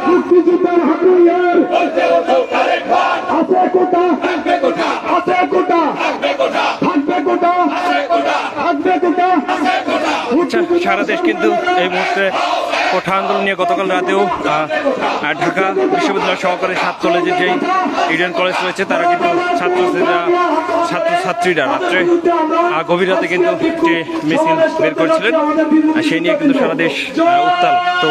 মুক্তিযুদ্ধের হাতিয়ার আছে কোটা, আছে কোটা, থাকবে কোটা, থাকবে কোটা। সারা দেশ কিন্তু এই মুহূর্তে কোঠা আন্দোলন নিয়ে গতকাল রাতেও ঢাকা বিশ্ববিদ্যালয় সহকারী সাত কলেজে যেই ইডেন কলেজ রয়েছে তারা কিন্তু ছাত্রছাত্রীরা রাত্রে গভীর রাতে কিন্তু একটি মিছিল বের করেছিলেন। সেই নিয়ে কিন্তু সারা দেশ উত্তাল। তো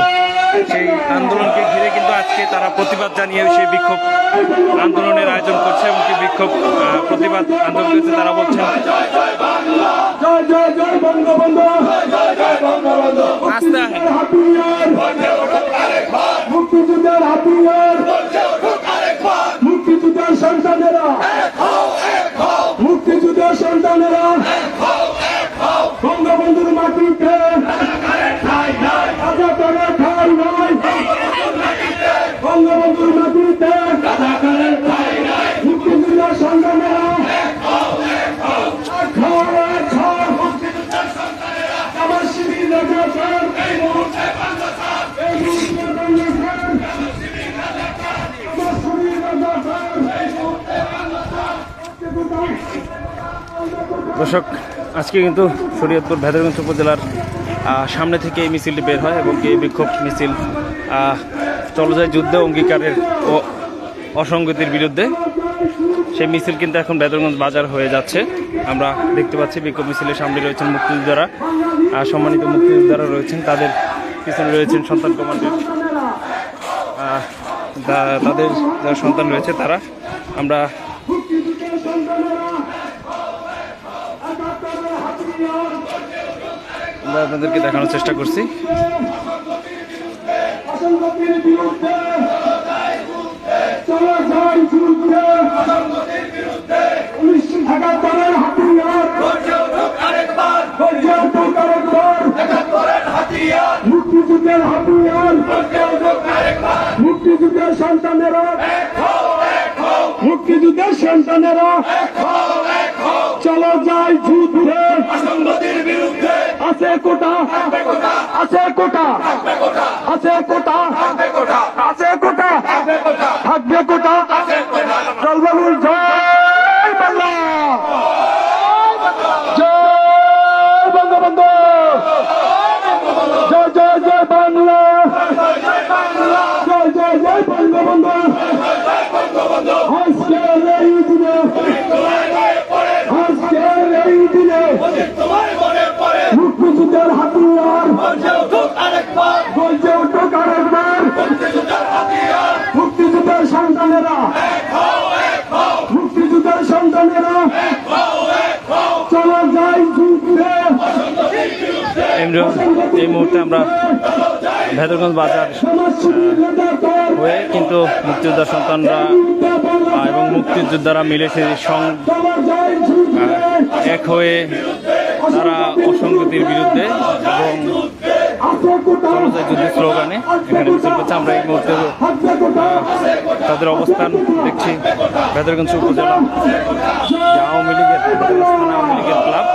সেই আন্দোলনকে ঘিরে কিন্তু আজকে তারা প্রতিবাদ জানিয়ে সেই বিক্ষোভ আন্দোলনের আয়োজন করছে এবং কি বিক্ষোভ প্রতিবাদ আন্দোলন করছে। তারা বলছেন আস্তে মুক্তিযুদ্ধের হাতিয়ার, মুক্তিযুদ্ধের সন্তানেরা, মুক্তিযুদ্ধের সন্তানেরা বঙ্গবন্ধুর মাটিতে রাজাকারের ঠাঁই নাই, বঙ্গবন্ধুর মাটিতে মুক্তিযুদ্ধের সন্তানেরা আমার শিবির দর্শক, আজকে কিন্তু শরীয়তপুর ভেদরগঞ্জ উপজেলার সামনে থেকে এই মিছিলটি বের হয় এবং এই বিক্ষোভ মিছিল চলে যায় যুদ্ধ অঙ্গীকারের ও অসঙ্গতির বিরুদ্ধে। সেই মিছিল কিন্তু এখন ভেদরগঞ্জ বাজার হয়ে যাচ্ছে। আমরা দেখতে পাচ্ছি বিক্ষোভ মিছিলের সামনে রয়েছেন মুক্তিযোদ্ধারা, সম্মানিত মুক্তিযোদ্ধারা রয়েছেন, তাদের পিছনে রয়েছেন সন্তান কমান্ডের তাদের যারা সন্তান রয়েছে তারা। আমরা আপনাদেরকে দেখানোর চেষ্টা করছি। মুক্তিযুদ্ধের হাতিয়ার, মুক্তিযুদ্ধের সন্তানেরা, মুক্তিযুদ্ধের সন্তানেরা চলো যাই যুদ্ধে, আছে কোটা, আছে কোটা, আছে কোটা, আছে কোটা, থাকবে কোটা। চলবে জয় বাংলা, জয় বঙ্গবন্ধু, জয় জয় জয় বাংলা, জয় জয় জয় বঙ্গবন্ধু। আজকের এই দিনে, আজকের এই দিনে মুক্তিযুদ্ধের হাতিয়ার গর্জে উঠুক আরেকবার, মুক্তিযুদ্ধের সন্তানেরা, মুক্তিযুদ্ধের সন্তানেরা চলো যাই যুদ্ধে। এই মুহূর্তে আমরা ভেদরগঞ্জ বাজার হয়ে কিন্তু মুক্তিযোদ্ধার সন্তানরা এবং মুক্তিযোদ্ধারা মিলে এক হয়ে তারা অসঙ্গতির বিরুদ্ধে এবং চলচায় যুদ্ধের স্লোগানে এখানে মিছিল করছে। আমরা এই মুহূর্তে তাদের অবস্থান দেখছি ভেদরগঞ্জ উপজেলা আওয়ামী লীগের ক্লাব,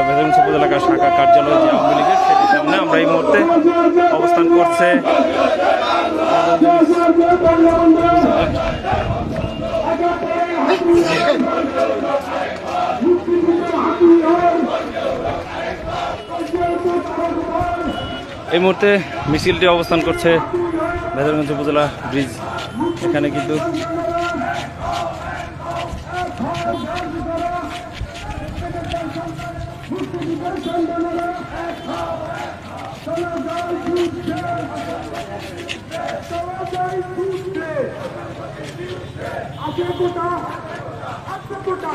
ভেদরগঞ্জ উপজেলা শাখা কার্যালয় যে আওয়ামী লীগের সেটির সামনে আমরা এই মুহূর্তে অবস্থান করছে। এই মুহূর্তে মিছিলটি অবস্থান করছে ভেদরগঞ্জ উপজেলা ব্রিজ। এখানে কিন্তু আছে কোটা, আছে কোটা।